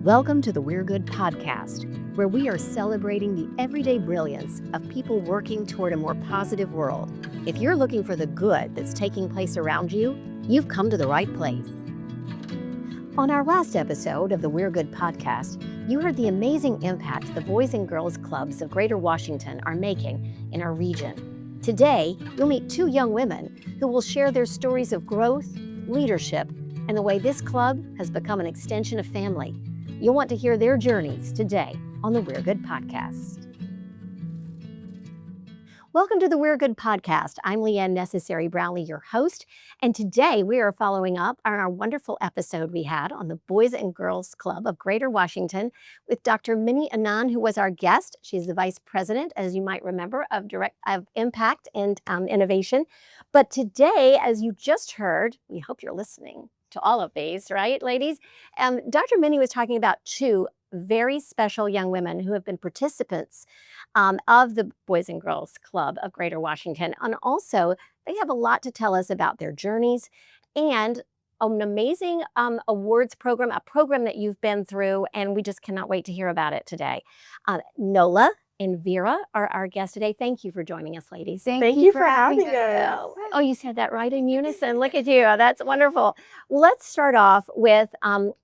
Welcome to the We're Good podcast, where we are celebrating the everyday brilliance of people working toward a more positive world. If you're looking for the good that's taking place around you, you've come to the right place. On our last episode of the We're Good podcast, you heard the amazing impact the Boys and Girls Clubs of Greater Washington are making in our region. Today, you'll meet two young women who will share their stories of growth, leadership, and the way this club has become an extension of family. You'll want to hear their journeys today on the We're Good podcast. Welcome to the We're Good podcast. I'm Leanne Necessary Brownlee, your host, and today we are following up on our wonderful episode we had on the Boys and Girls Club of Greater Washington with Dr. Minnie Anand, who was our guest. She's the Vice President, as you might remember, of Impact and Innovation. But today, as you just heard, we hope you're listening to all of these, right, ladies? Dr. Minnie was talking about two very special young women who have been participants of the Boys and Girls Club of Greater Washington. And also, they have a lot to tell us about their journeys and an amazing awards program, a program that you've been through, and we just cannot wait to hear about it today. Nola and Vera are our guests today. Thank you for joining us, ladies. Thank you for having us. Oh, you said that right in unison. Look at you. That's wonderful. Let's start off with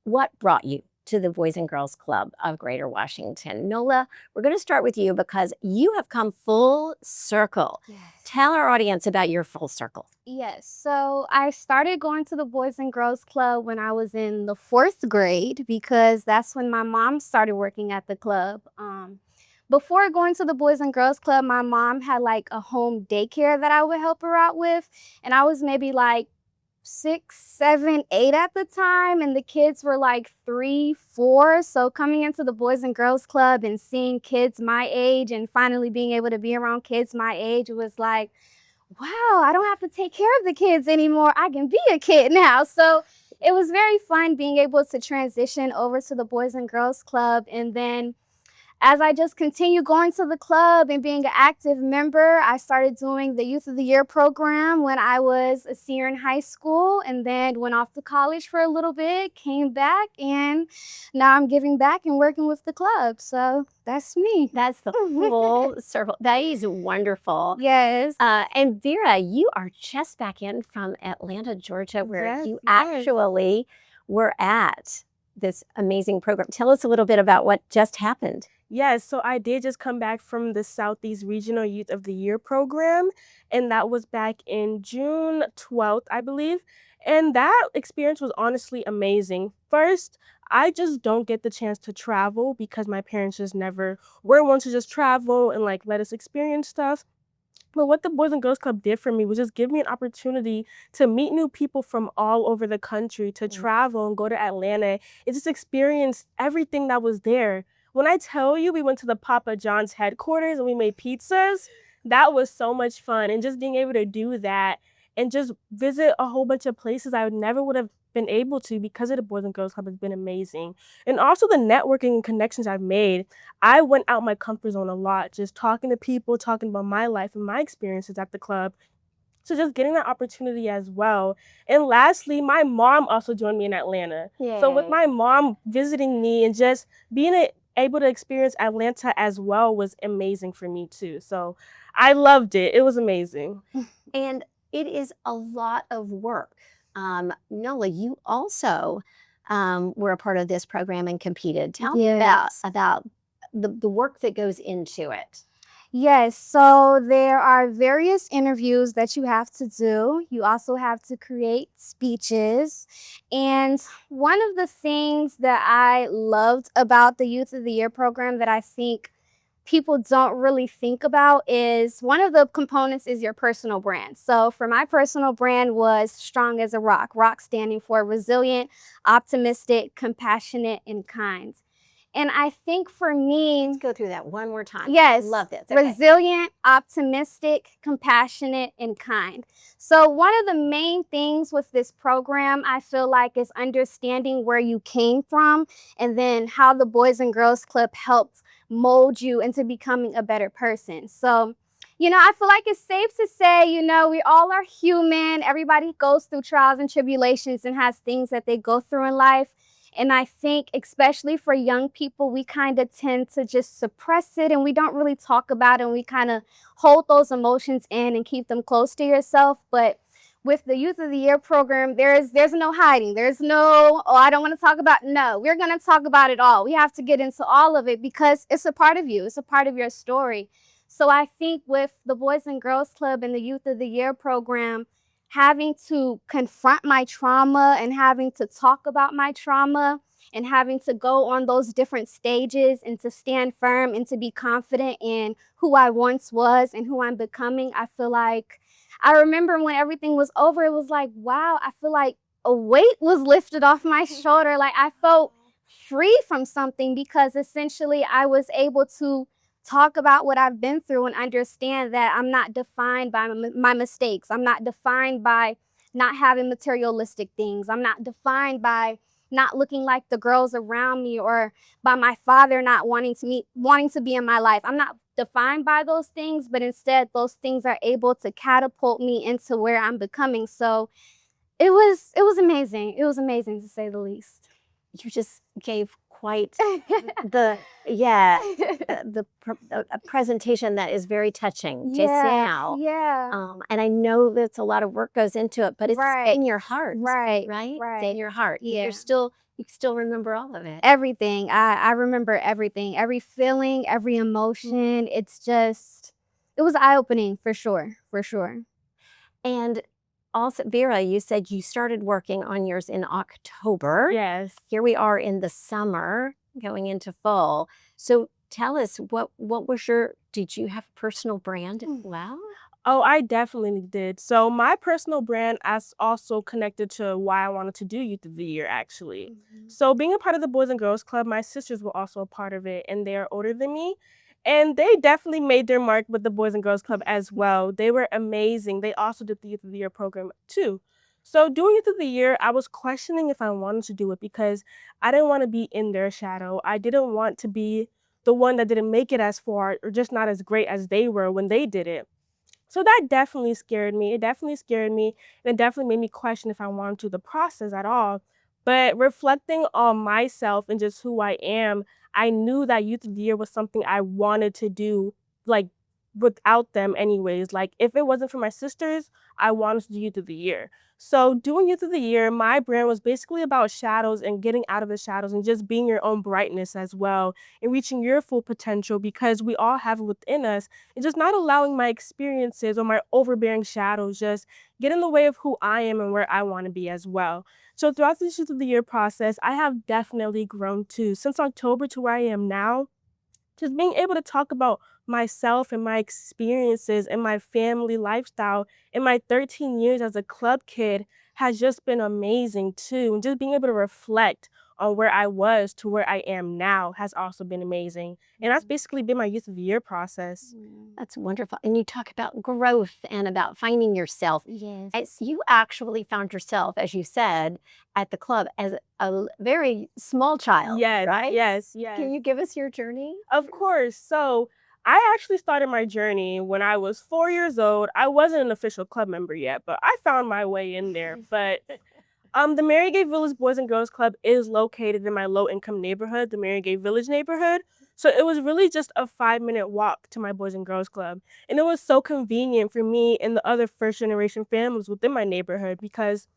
what brought you to the Boys and Girls Club of Greater Washington. Nola, we're going to start with you because you have come full circle. Yes. Tell our audience about your full circle. Yes. So I started going to the Boys and Girls Club when I was in the 4th grade because that's when my mom started working at the club. Before going to the Boys and Girls Club, my mom had like a home daycare that I would help her out with. And I was maybe like 6, 7, 8 at the time, and the kids were like 3, 4. So coming into the Boys and Girls Club and seeing kids my age and finally being able to be around kids my age was like, wow, I don't have to take care of the kids anymore. I can be a kid now. So it was very fun being able to transition over to the Boys and Girls Club. And then as I just continued going to the club and being an active member, I started doing the Youth of the Year program when I was a senior in high school, and then went off to college for a little bit, came back, and now I'm giving back and working with the club. So that's me. That's the full circle. That is wonderful. Yes. And Vera, you are just back in from Atlanta, Georgia, where you actually were at this amazing program. Tell us a little bit about what just happened. Yes, so I did just come back from the Southeast Regional Youth of the Year program, and that was back in June 12th, I believe. And that experience was honestly amazing. First, I just don't get the chance to travel because my parents just never were one to just travel and like let us experience stuff. But what the Boys and Girls Club did for me was just give me an opportunity to meet new people from all over the country, to travel and go to Atlanta and just experience everything that was there. When I tell you we went to the Papa John's headquarters and we made pizzas, that was so much fun. And just being able to do that and just visit a whole bunch of places I never would have been able to because of the Boys and Girls Club has been amazing. And also the networking and connections I've made. I went out my comfort zone a lot, just talking to people, talking about my life and my experiences at the club. So just getting that opportunity as well. And lastly, my mom also joined me in Atlanta. Yay. So with my mom visiting me and just being able to experience Atlanta as well was amazing for me too. So I loved it. It was amazing. And it is a lot of work. Nola, you also were a part of this program and competed. Tell me about the work that goes into it. Yes, so there are various interviews that you have to do. You also have to create speeches. And one of the things that I loved about the Youth of the Year program that I think people don't really think about is one of the components is your personal brand. So for my personal brand was Strong as a Rock, rock standing for resilient, optimistic, compassionate, and kind. And I think for me, let's go through that one more time. Yes. Love this. Okay. Resilient, optimistic, compassionate, and kind. So one of the main things with this program, I feel like, is understanding where you came from and then how the Boys and Girls Club helped mold you into becoming a better person. So, I feel like it's safe to say, we all are human. Everybody goes through trials and tribulations and has things that they go through in life. And I think, especially for young people, we kind of tend to just suppress it and we don't really talk about it. And we kind of hold those emotions in and keep them close to yourself. But with the Youth of the Year program, there's no hiding. There's no, oh, I don't want to talk about. No, we're going to talk about it all. We have to get into all of it because it's a part of you. It's a part of your story. So I think with the Boys and Girls Club and the Youth of the Year program, having to confront my trauma and having to talk about my trauma and having to go on those different stages and to stand firm and to be confident in who I once was and who I'm becoming, I feel like I remember when everything was over, it was like, wow, I feel like a weight was lifted off my shoulder. Like I felt free from something because essentially I was able to talk about what I've been through and understand that I'm not defined by my mistakes. I'm not defined by not having materialistic things. I'm not defined by not looking like the girls around me or by my father not wanting to be in my life. I'm not defined by those things, but instead those things are able to catapult me into where I'm becoming. So it was amazing. It was amazing to say the least. You just gave quite the yeah a presentation that is very touching just now. Yeah. And I know that's a lot of work goes into it, but it's Right. in your heart, Right. right? Right. It's in your heart. Yeah. You still remember all of it. Everything. I remember everything. Every feeling, every emotion. It's just it was eye-opening for sure. For sure. And also, Vera, you said you started working on yours in October. Yes. Here we are in the summer, going into fall. So tell us, did you have a personal brand as well? Oh, I definitely did. So my personal brand is also connected to why I wanted to do Youth of the Year, actually. So being a part of the Boys and Girls Club, my sisters were also a part of it, and they are older than me. And they definitely made their mark with the Boys and Girls Club as well. They were amazing. They also did the Youth of the Year program too. So doing Youth of the Year, I was questioning if I wanted to do it because I didn't want to be in their shadow. I didn't want to be the one that didn't make it as far or just not as great as they were when they did it. So that definitely scared me. It definitely scared me, and it definitely made me question if I wanted to do the process at all. But reflecting on myself and just who I am, I knew that Youth of the Year was something I wanted to do, like, without them anyways. Like, if it wasn't for my sisters, I wanted to do Youth of the Year. So doing Youth of the Year, my brand was basically about shadows and getting out of the shadows and just being your own brightness as well and reaching your full potential because we all have it within us and just not allowing my experiences or my overbearing shadows just get in the way of who I am and where I want to be as well. So throughout this Youth of the Year process, I have definitely grown too. Since October to where I am now, just being able to talk about myself and my experiences and my family lifestyle in my 13 years as a club kid has just been amazing too. And just being able to reflect on where I was to where I am now has also been amazing. And that's basically been my Youth of the Year process. That's wonderful. And you talk about growth and about finding yourself. Yes. As you actually found yourself, as you said, at the club as a very small child, Yes, right? yes, yes. Can you give us your journey? Of course. So I actually started my journey when I was 4 years old. I wasn't an official club member yet, but I found my way in there. But the Mary Gay Village Boys and Girls Club is located in my low-income neighborhood, the Mary Gay Village neighborhood. So it was really just a 5-minute walk to my Boys and Girls Club. And it was so convenient for me and the other first-generation families within my neighborhood because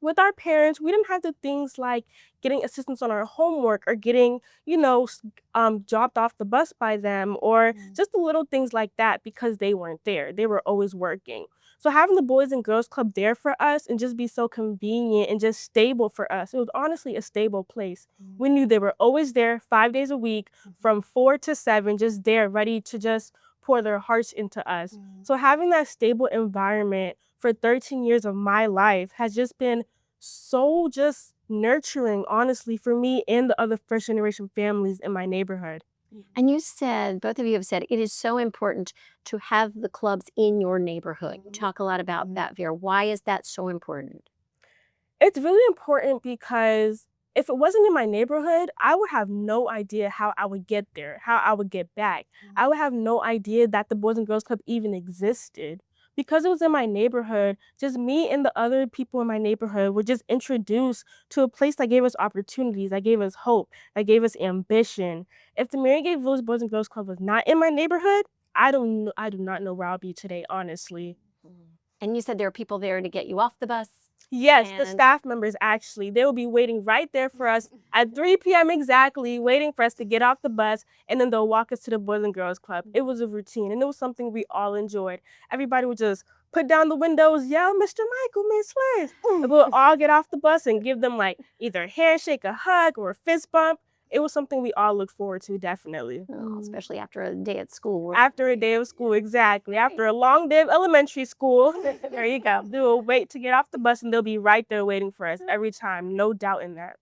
with our parents, we didn't have the things like getting assistance on our homework or getting, dropped off the bus by them or just the little things like that because they weren't there. They were always working. So having the Boys and Girls Club there for us and just be so convenient and just stable for us, it was honestly a stable place. We knew they were always there 5 days a week from 4 to 7, just there ready to just pour their hearts into us. So having that stable environment for 13 years of my life has just been so just nurturing, honestly, for me and the other first generation families in my neighborhood. And you said, both of you have said, it is so important to have the clubs in your neighborhood. You talk a lot about that, Vera. Why is that so important? It's really important because if it wasn't in my neighborhood, I would have no idea how I would get there, how I would get back. I would have no idea that the Boys and Girls Club even existed. because it was in my neighborhood, just me and the other people in my neighborhood were just introduced to a place that gave us opportunities, that gave us hope, that gave us ambition. If the Mary Gay Village Boys and Girls Club was not in my neighborhood, I do not know where I'll be today, honestly. And you said there are people there to get you off the bus? Yes, the And staff members actually, they will be waiting right there for us at 3 p.m. exactly, waiting for us to get off the bus, and then they'll walk us to the Boys and Girls Club. It was a routine, and it was something we all enjoyed. Everybody would just put down the windows, yell, "Mr. Michael, Miss Liz," and we'll all get off the bus and give them like either a handshake, a hug, or a fist bump. It was something we all looked forward to, definitely. Oh, especially after a day at school. After a day of school, exactly. After a long day of elementary school, there you go. They will wait to get off the bus and they'll be right there waiting for us every time. No doubt in that.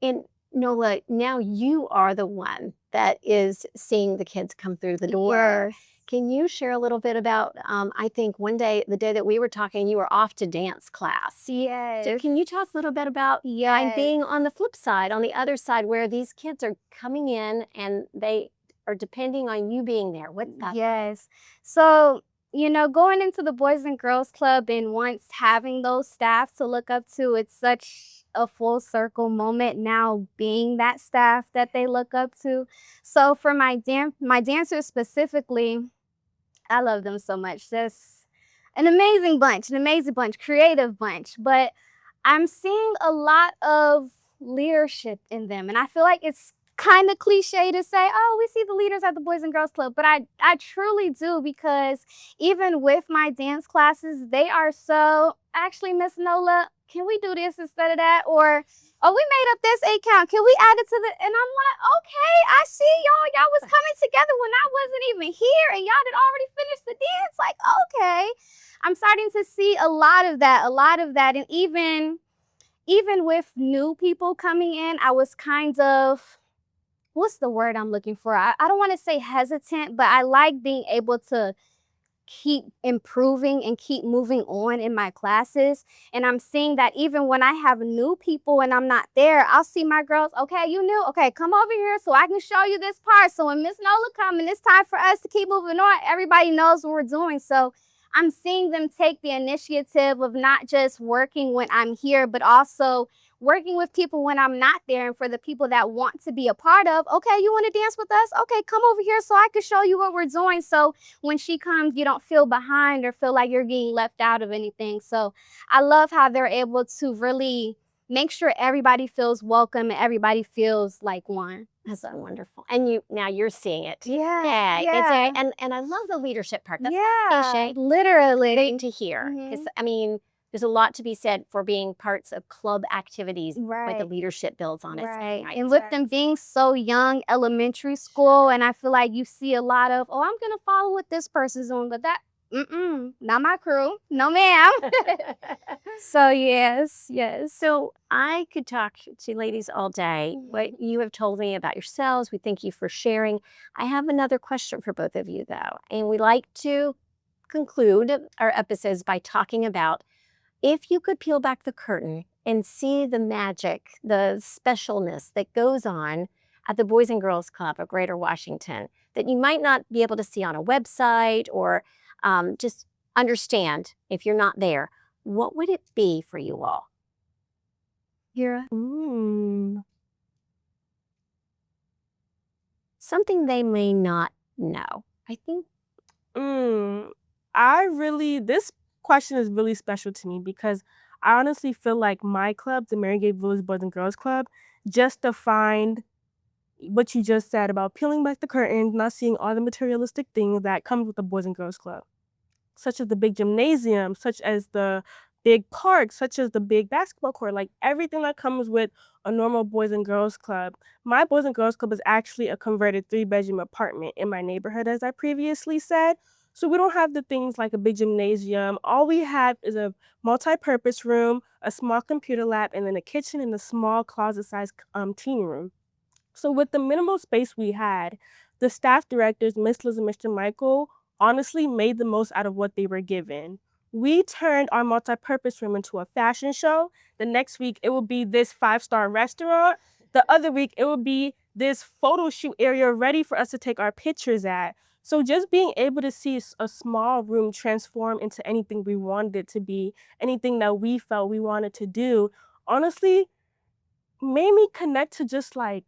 And Nola, now you are the one that is seeing the kids come through the door. Yes. Can you share a little bit about, I think one day, the day that we were talking, you were off to dance class. Yes. So can you tell us a little bit about Yes. being on the flip side, on the other side, where these kids are coming in and they are depending on you being there? What's that? Yes. So, going into the Boys and Girls Club and once having those staff to look up to, it's such a full circle moment now being that staff that they look up to. So for my dancers specifically, I love them so much. That's an amazing bunch, creative bunch. But I'm seeing a lot of leadership in them. And I feel like it's kind of cliche to say, oh, we see the leaders at the Boys and Girls Club. But I truly do, because even with my dance classes, they are so, actually, Miss Nola, can we do this instead of that? Or, oh, we made up this account. Can we add it to the, and I'm like, okay, I see y'all. Y'all was coming together when I wasn't even here and y'all had already finished the dance. Like, okay. I'm starting to see a lot of that. And even with new people coming in, I was kind of, what's the word I'm looking for? I don't want to say hesitant, but I like being able to keep improving and keep moving on in my classes. And I'm seeing that even when I have new people and I'm not there, I'll see my girls, okay, you new? Okay, come over here so I can show you this part. So when Miss Nola comes and it's time for us to keep moving on, everybody knows what we're doing. So I'm seeing them take the initiative of not just working when I'm here, but also working with people when I'm not there. And for the people that want to be a part of, okay, you want to dance with us? Okay, come over here so I can show you what we're doing. So when she comes, you don't feel behind or feel like you're getting left out of anything. So I love how they're able to really make sure everybody feels welcome and everybody feels like one. That's so wonderful. And now you're seeing it. Yeah. And I love the leadership part. That's yeah. Literally. great to hear. Because I mean, there's a lot to be said for being parts of club activities, like the leadership builds on it. Right. And with them being so young, elementary school, and I feel like you see a lot of, oh, I'm going to follow what this person's doing, but that, not my crew. No, ma'am. So, yes. So I could talk to ladies all day. What you have told me about yourselves, we thank you for sharing. I have another question for both of you, though. And we like to conclude our episodes by talking about, if you could peel back the curtain and see the magic, the specialness that goes on at the Boys and Girls Club of Greater Washington that you might not be able to see on a website or just understand if you're not there, what would it be for you all? Kira? Something they may not know. I think. This question is really special to me because I honestly feel like my club, the Mary Gay Village Boys and Girls Club, just defined what you just said about peeling back the curtain, not seeing all the materialistic things that come with the Boys and Girls Club, such as the big gymnasium, such as the big park, such as the big basketball court, like everything that comes with a normal Boys and Girls Club. My Boys and Girls Club is actually a converted 3-bedroom apartment in my neighborhood, as I previously said. So we don't have the things like a big gymnasium. All we have is a multi-purpose room, a small computer lab, and then a kitchen and a small closet-sized teen room. So with the minimal space we had, the staff directors, Miss Liz and Mr. Michael, honestly made the most out of what they were given. We turned our multi-purpose room into a fashion show. The next week, it will be this 5-star restaurant. The other week, it will be this photo shoot area ready for us to take our pictures at. So just being able to see a small room transform into anything we wanted it to be, anything that we felt we wanted to do, honestly made me connect to just like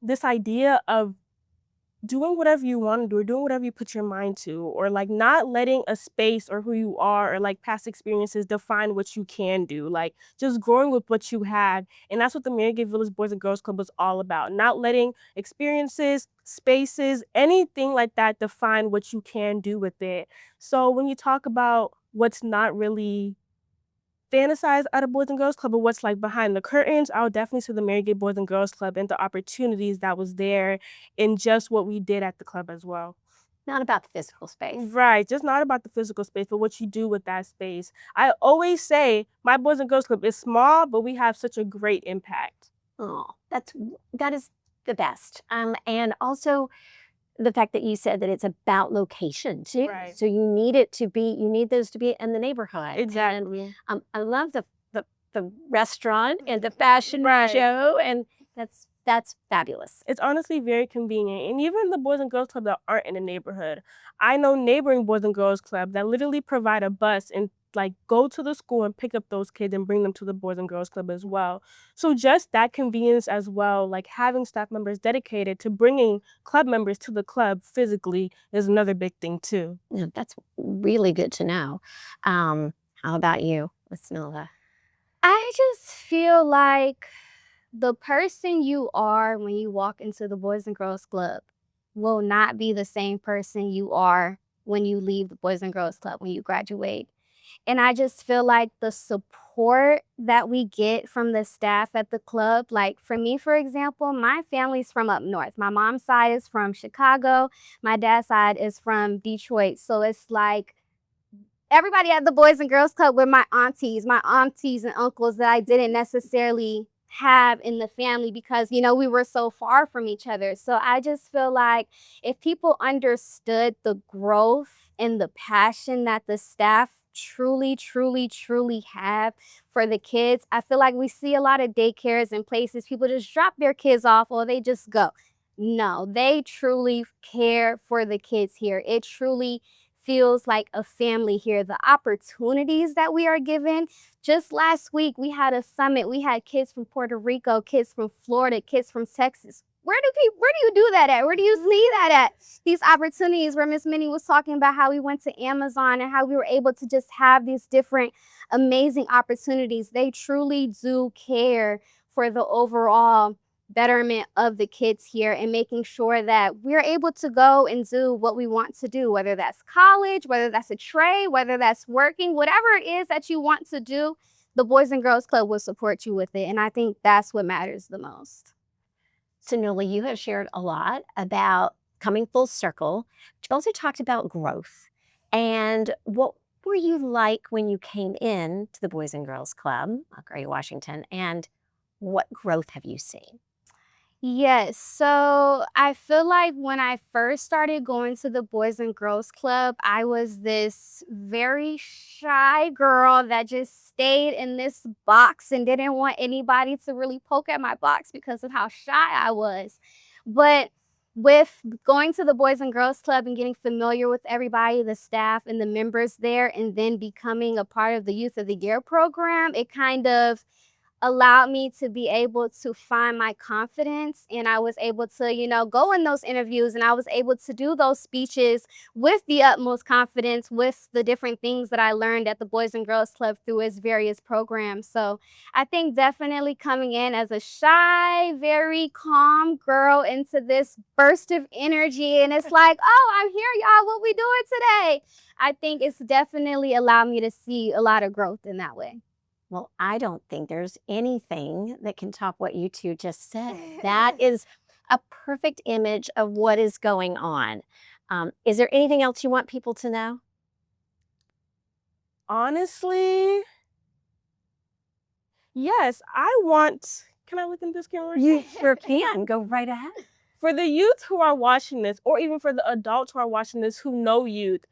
this idea of doing whatever you want to do or doing whatever you put your mind to, or like not letting a space or who you are or like past experiences define what you can do, like just growing with what you had. And that's what the Mary Gay Village Boys and Girls Club was all about, not letting experiences, spaces, anything like that define what you can do with it. So when you talk about what's not really fantasize out of Boys and Girls Club, but what's like behind the curtains, I would definitely say the Mary Gay Boys and Girls Club and the opportunities that was there in just what we did at the club as well. Not about the physical space. Right, just not about the physical space, but what you do with that space. I always say my Boys and Girls Club is small, but we have such a great impact. Oh, that is the best. And also the fact that you said that it's about location too. Right. So you need those to be in the neighborhood. Exactly. And I love the restaurant and the fashion Right. show, and that's fabulous. It's honestly very convenient. And even the Boys and Girls Club that aren't in the neighborhood, I know neighboring Boys and Girls Club that literally provide a bus and like go to the school and pick up those kids and bring them to the Boys and Girls Club as well. So just that convenience as well, like having staff members dedicated to bringing club members to the club physically is another big thing too. Yeah, that's really good to know. How about you, Miss Nilla? I just feel like the person you are when you walk into the Boys and Girls Club will not be the same person you are when you leave the Boys and Girls Club, when you graduate. And I just feel like the support that we get from the staff at the club, like for me, for example, my family's from up north. My mom's side is from Chicago. My dad's side is from Detroit. So it's like everybody at the Boys and Girls Club were my aunties and uncles that I didn't necessarily have in the family because, we were so far from each other. So I just feel like if people understood the growth and the passion that the staff truly, truly, truly have for the kids, I feel like we see a lot of daycares and places, people just drop their kids off or they just go. No, they truly care for the kids here. It truly feels like a family here. The opportunities that we are given. Just last week, we had a summit. We had kids from Puerto Rico, kids from Florida, kids from Texas. Where do you do that at? Where do you see that at? These opportunities where Miss Minnie was talking about how we went to Amazon and how we were able to just have these different amazing opportunities. They truly do care for the overall betterment of the kids here and making sure that we're able to go and do what we want to do, whether that's college, whether that's a trade, whether that's working, whatever it is that you want to do, the Boys and Girls Club will support you with it. And I think that's what matters the most. So Nilla, you have shared a lot about coming full circle. You also talked about growth. And what were you like when you came in to the Boys and Girls Club, Greater Washington, and what growth have you seen? Yes, so I feel like when I first started going to the Boys and Girls Club, I was this very shy girl that just stayed in this box and didn't want anybody to really poke at my box because of how shy I was. But with going to the Boys and Girls Club and getting familiar with everybody, the staff and the members there, and then becoming a part of the Youth of the Year program, it kind of allowed me to be able to find my confidence, and I was able to, go in those interviews, and I was able to do those speeches with the utmost confidence with the different things that I learned at the Boys and Girls Club through its various programs. So I think definitely coming in as a shy, very calm girl into this burst of energy, and it's like, oh, I'm here, y'all, what we doing today? I think it's definitely allowed me to see a lot of growth in that way. Well, I don't think there's anything that can top what you two just said. That is a perfect image of what is going on. Is there anything else you want people to know? Honestly, yes, can I look in this camera? You sure can. Go right ahead. For the youth who are watching this, or even for the adults who are watching this who know youth,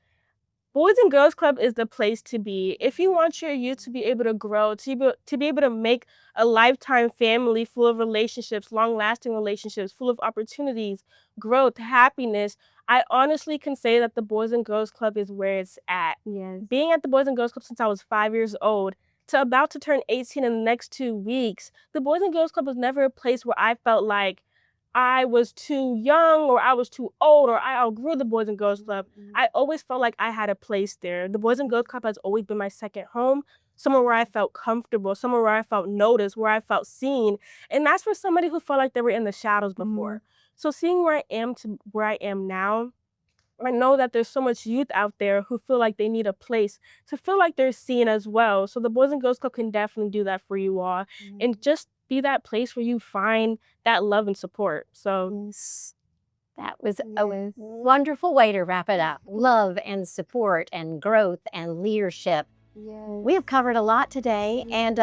Boys and Girls Club is the place to be. If you want your youth to be able to grow, to be able to make a lifetime family full of relationships, long-lasting relationships, full of opportunities, growth, happiness, I honestly can say that the Boys and Girls Club is where it's at. Yes. Being at the Boys and Girls Club since I was 5 years old to about to turn 18 in the next 2 weeks, the Boys and Girls Club was never a place where I felt like I was too young or I was too old or I outgrew the Boys and Girls Club. I always felt like I had a place there. The Boys and Girls Club has always been my second home, somewhere where I felt comfortable, somewhere where I felt noticed, where I felt seen. And that's for somebody who felt like they were in the shadows before. So seeing where I am to where I am now, I know that there's so much youth out there who feel like they need a place to feel like they're seen as well. So the Boys and Girls Club can definitely do that for you all and just be that place where you find that love and support. So Yes. That was a Yes. wonderful way to wrap it up. Love and support and growth and leadership. Yes. We have covered a lot today, and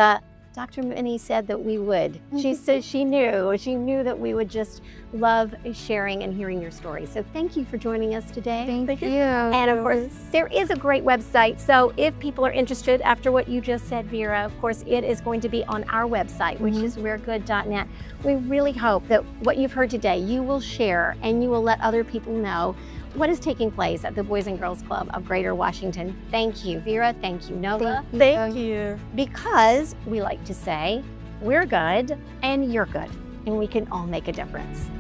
Dr. Minnie said that we would. She said she knew that we would just love sharing and hearing your story. So thank you for joining us today. Thank you. And of course, there is a great website. So if people are interested after what you just said, Vera, of course, it is going to be on our website, which is we'regood.net. We really hope that what you've heard today, you will share and you will let other people know what is taking place at the Boys and Girls Club of Greater Washington. Thank you, Vera. Thank you, Nova. thank you. Because we like to say, we're good and you're good, and we can all make a difference.